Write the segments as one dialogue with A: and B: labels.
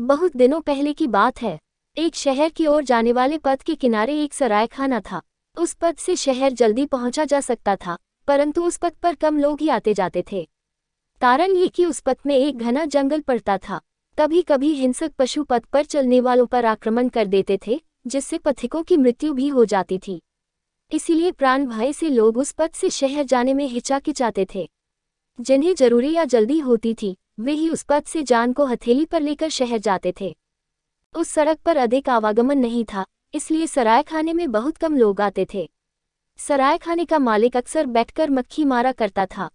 A: बहुत दिनों पहले की बात है। एक शहर की ओर जाने वाले पथ के किनारे एक सरायखाना था। उस पथ से शहर जल्दी पहुंचा जा सकता था, परंतु उस पथ पर कम लोग ही आते जाते थे। कारण ये कि उस पथ में एक घना जंगल पड़ता था। कभी कभी हिंसक पशु पथ पर चलने वालों पर आक्रमण कर देते थे, जिससे पथिकों की मृत्यु भी हो जाती थी। इसीलिए प्राण भय से लोग उस पथ से शहर जाने में हिचकिचाते थे। जिन्हें जरूरी या जल्दी होती थी, वे ही उस पथ से जान को हथेली पर लेकर शहर जाते थे। उस सड़क पर अधिक आवागमन नहीं था, इसलिए सरायखाने में बहुत कम लोग आते थे। सरायखाने का मालिक अक्सर बैठकर मक्खी मारा करता था।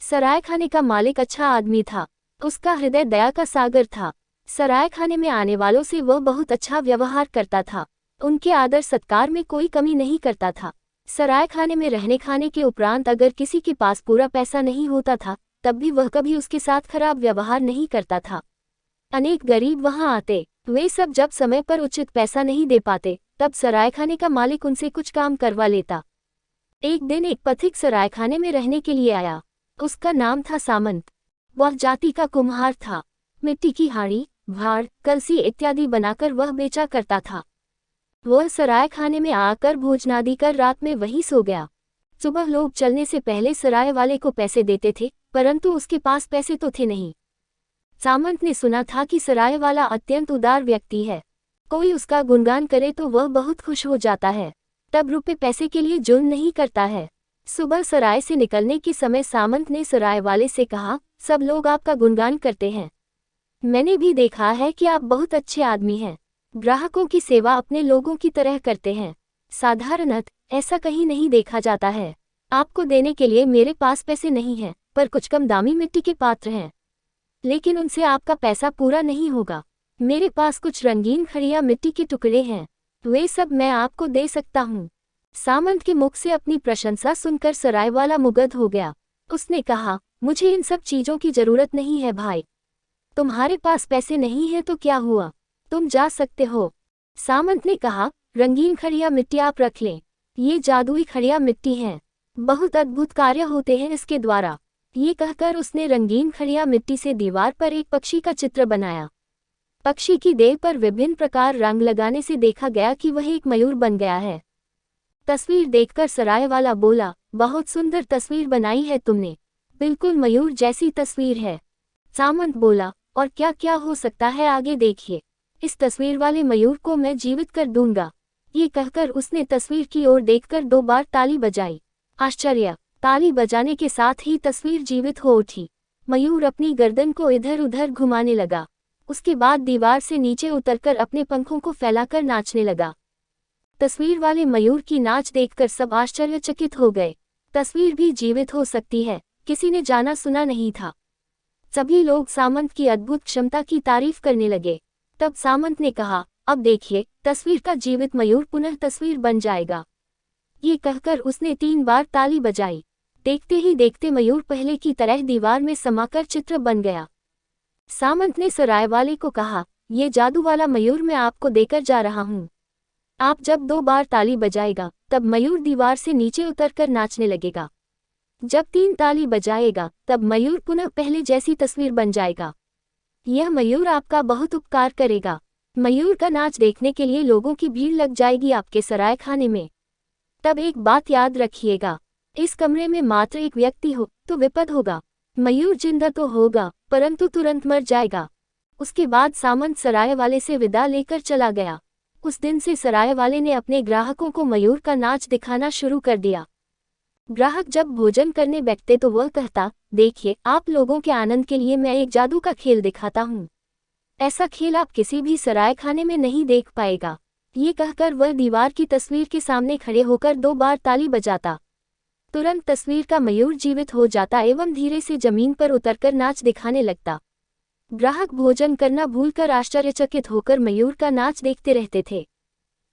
A: सरायखाने का मालिक अच्छा आदमी था। उसका हृदय दया का सागर था। सरायखाने में आने वालों से वह बहुत अच्छा व्यवहार करता था। उनके आदर सत्कार में कोई कमी नहीं करता था। सरायखाने में रहने खाने के उपरांत अगर किसी के पास पूरा पैसा नहीं होता था, तब भी वह कभी उसके साथ खराब व्यवहार नहीं करता था। अनेक गरीब वहां आते, वे सब जब समय पर उचित पैसा नहीं दे पाते, तब सरायखाने का मालिक उनसे कुछ काम करवा लेता। एक दिन एक पथिक सरायखाने में रहने के लिए आया। उसका नाम था सामंत। वह जाति का कुम्हार था। मिट्टी की हाड़ी, भाड़, कलसी इत्यादि बनाकर वह बेचा करता था। वह सरायखाने में आकर भोजनादि कर रात में वहीं सो गया। सुबह लोग चलने से पहले सराय वाले को पैसे देते थे, परंतु उसके पास पैसे तो थे नहीं। सामंत ने सुना था कि सराय वाला अत्यंत उदार व्यक्ति है। कोई उसका गुणगान करे तो वह बहुत खुश हो जाता है। तब रुपए पैसे के लिए जुल्म नहीं करता है। सुबह सराय से निकलने के समय सामंत ने सराय वाले से कहा, सब लोग आपका गुणगान करते हैं। मैंने भी देखा है कि आप बहुत अच्छे आदमी हैं। ग्राहकों की सेवा अपने लोगों की तरह करते हैं। साधारणतः ऐसा कहीं नहीं देखा जाता है। आपको देने के लिए मेरे पास पैसे नहीं हैं, पर कुछ कम दामी मिट्टी के पात्र हैं, लेकिन उनसे आपका पैसा पूरा नहीं होगा। मेरे पास कुछ रंगीन खड़िया मिट्टी के टुकड़े हैं, वे सब मैं आपको दे सकता हूँ। सामंत के मुख से अपनी प्रशंसा सुनकर सराय वाला मुग्ध हो गया। उसने कहा, मुझे इन सब चीजों की जरूरत नहीं है भाई। तुम्हारे पास पैसे नहीं है तो क्या हुआ, तुम जा सकते हो। सामंत ने कहा, रंगीन खड़िया मिट्टी आप रख लें। ये जादुई खड़िया मिट्टी हैं। बहुत अद्भुत कार्य होते हैं इसके द्वारा। ये कहकर उसने रंगीन खड़िया मिट्टी से दीवार पर एक पक्षी का चित्र बनाया। पक्षी की देह पर विभिन्न प्रकार रंग लगाने से देखा गया कि वह एक मयूर बन गया है। तस्वीर देखकर सराय वाला बोला, बहुत सुंदर तस्वीर बनाई है तुमने, बिल्कुल मयूर जैसी तस्वीर है। सामंत बोला, और क्या क्या हो सकता है आगे देखिए। इस तस्वीर वाले मयूर को मैं जीवित कर दूंगा। ये कहकर उसने तस्वीर की ओर देखकर 2 बार ताली बजाई। आश्चर्य! ताली बजाने के साथ ही तस्वीर जीवित हो उठी। मयूर अपनी गर्दन को इधर उधर घुमाने लगा। उसके बाद दीवार से नीचे उतरकर अपने पंखों को फैलाकर नाचने लगा। तस्वीर वाले मयूर की नाच देखकर सब आश्चर्यचकित हो गए। तस्वीर भी जीवित हो सकती है, किसी ने जाना सुना नहीं था। सभी लोग सामंत की अद्भुत क्षमता की तारीफ करने लगे। तब सामंत ने कहा, अब देखिए, तस्वीर का जीवित मयूर पुनः तस्वीर बन जाएगा। ये कहकर उसने 3 बार ताली बजाई। देखते ही देखते मयूर पहले की तरह दीवार में समाकर चित्र बन गया। सामंत ने सराय वाले को कहा, ये जादू वाला मयूर मैं आपको देकर जा रहा हूँ। आप जब 2 बार ताली बजाएगा, तब मयूर दीवार से नीचे उतरकर नाचने लगेगा। जब 3 ताली बजाएगा, तब मयूर पुनः पहले जैसी तस्वीर बन जाएगा। यह मयूर आपका बहुत उपकार करेगा। मयूर का नाच देखने के लिए लोगों की भीड़ लग जाएगी आपके सरायखाने में। तब एक बात याद रखिएगा, इस कमरे में मात्र एक व्यक्ति हो तो विपद होगा। मयूर जिंदा तो होगा, परंतु तुरंत मर जाएगा। उसके बाद सामंत सराय वाले से विदा लेकर चला गया। उस दिन से सराय वाले ने अपने ग्राहकों को मयूर का नाच दिखाना शुरू कर दिया। ग्राहक जब भोजन करने बैठते तो वह कहता, देखिए, आप लोगों के आनंद के लिए मैं एक जादू का खेल दिखाता हूँ। ऐसा खेल आप किसी भी सरायखाने में नहीं देख पाएगा। ये कहकर वह दीवार की तस्वीर के सामने खड़े होकर 2 बार ताली बजाता। तुरंत तस्वीर का मयूर जीवित हो जाता एवं धीरे से जमीन पर उतरकर नाच दिखाने लगता। ग्राहक भोजन करना भूलकर आश्चर्यचकित होकर मयूर का नाच देखते रहते थे।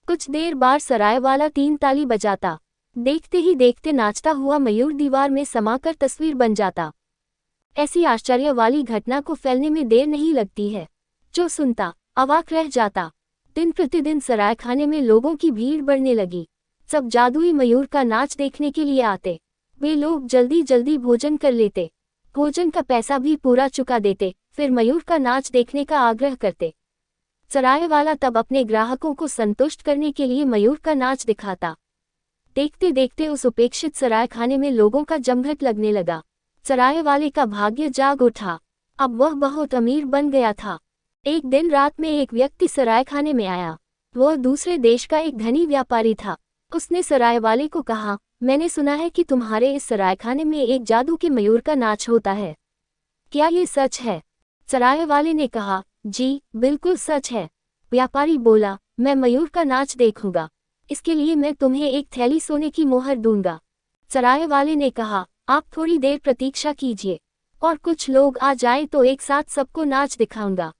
A: कुछ देर बाद सराय वाला 3 ताली बजाता। देखते ही देखते नाचता हुआ मयूर दीवार में समाकर तस्वीर बन जाता। ऐसी आश्चर्य वाली घटना को फैलने में देर नहीं लगती है। जो सुनता अवाक रह जाता। दिन प्रतिदिन सरायखाने में लोगों की भीड़ बढ़ने लगी। सब जादुई मयूर का नाच देखने के लिए आते। वे लोग जल्दी जल्दी भोजन कर लेते, भोजन का पैसा भी पूरा चुका देते, फिर मयूर का नाच देखने का आग्रह करते। सराय वाला तब अपने ग्राहकों को संतुष्ट करने के लिए मयूर का नाच दिखाता। देखते देखते उस उपेक्षित सराय खाने में लोगों का जमघट लगने लगा। सराय वाले का भाग्य जाग उठा। अब वह बहुत अमीर बन गया था। एक दिन रात में एक व्यक्ति सराय खाने में आया। वह दूसरे देश का एक धनी व्यापारी था। उसने सराय वाले को कहा, मैंने सुना है कि तुम्हारे इस सराय खाने में एक जादू के मयूर का नाच होता है। क्या ये सच है? सराय वाले ने कहा, जी बिल्कुल सच है। व्यापारी बोला, मैं मयूर का नाच देखूंगा। इसके लिए मैं तुम्हें एक थैली सोने की मोहर दूंगा। सराय वाले ने कहा, आप थोड़ी देर प्रतीक्षा कीजिए और कुछ लोग आ जाए तो एक साथ सबको नाच दिखाऊंगा।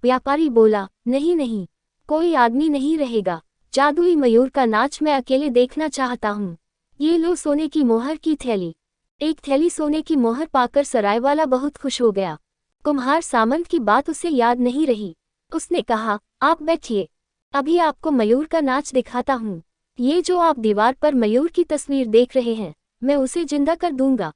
A: व्यापारी बोला, नहीं नहीं, कोई आदमी नहीं रहेगा। जादुई मयूर का नाच मैं अकेले देखना चाहता हूँ। ये लो सोने की मोहर की थैली। एक थैली सोने की मोहर पाकर सराय वाला बहुत खुश हो गया। कुम्हार सामंत की बात उसे याद नहीं रही। उसने कहा, आप बैठिए, अभी आपको मयूर का नाच दिखाता हूँ। ये जो आप दीवार पर मयूर की तस्वीर देख रहे हैं, मैं उसे जिंदा कर दूंगा।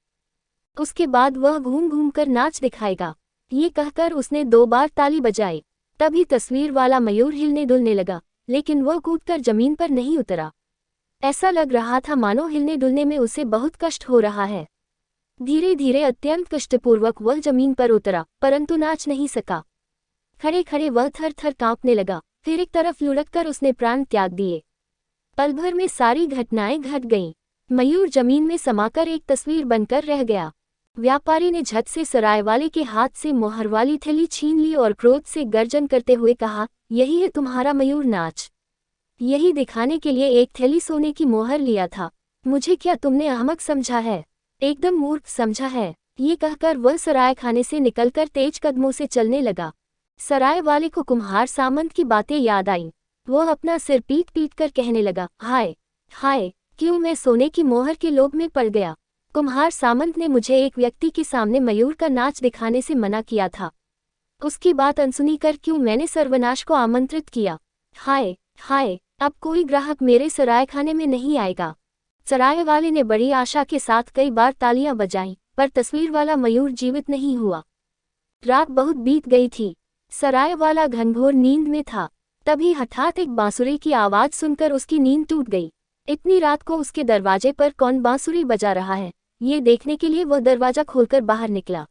A: उसके बाद वह घूम घूम कर नाच दिखाएगा। ये कहकर उसने 2 बार ताली बजाई। तभी तस्वीर वाला मयूर हिलने डुलने लगा, लेकिन वह कूदकर जमीन पर नहीं उतरा। ऐसा लग रहा था मानो हिलने डुलने में उसे बहुत कष्ट हो रहा है। धीरे धीरे अत्यंत कष्टपूर्वक वह जमीन पर उतरा, परंतु नाच नहीं सका। खड़े खड़े वह थर थर कांपने लगा। फिर एक तरफ लुढ़ककर उसने प्राण त्याग दिए। पल भर में सारी घटनाएं घट गईं। मयूर जमीन में समाकर एक तस्वीर बनकर रह गया। व्यापारी ने झट से सराय वाले के हाथ से मोहर वाली थैली छीन ली और क्रोध से गर्जन करते हुए कहा, यही है तुम्हारा मयूर नाच? यही दिखाने के लिए एक थैली सोने की मोहर लिया था? मुझे क्या तुमने अहमक समझा है? एकदम मूर्ख समझा है। ये कहकर वह सराय खाने से निकलकर तेज कदमों से चलने लगा। सराय वाले को कुम्हार सामंत की बातें याद आईं। वह अपना सिर पीट पीट कर कहने लगा, हाय हाय, क्यों मैं सोने की मोहर के लोभ में पड़ गया। कुम्हार सामंत ने मुझे एक व्यक्ति के सामने मयूर का नाच दिखाने से मना किया था। उसकी बात अनसुनी कर क्यों मैंने सर्वनाश को आमंत्रित किया। हाय हाय, अब कोई ग्राहक मेरे सराय खाने में नहीं आएगा। सराय वाले ने बड़ी आशा के साथ कई बार तालियां बजाईं, पर तस्वीर वाला मयूर जीवित नहीं हुआ। रात बहुत बीत गई थी। सराय वाला घनघोर नींद में था। तभी हठात एक बांसुरी की आवाज सुनकर उसकी नींद टूट गई। इतनी रात को उसके दरवाजे पर कौन बांसुरी बजा रहा है, ये देखने के लिए वह दरवाजा खोलकर बाहर निकला।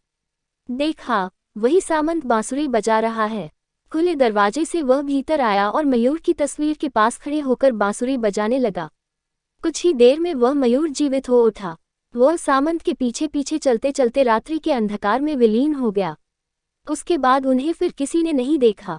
A: देखा, वही सामंत बांसुरी बजा रहा है। खुले दरवाजे से वह भीतर आया और मयूर की तस्वीर के पास खड़े होकर बांसुरी बजाने लगा। कुछ ही देर में वह मयूर जीवित हो उठा। वह सामंत के पीछे पीछे चलते चलते रात्रि के अंधकार में विलीन हो गया। उसके बाद उन्हें फिर किसी ने नहीं देखा।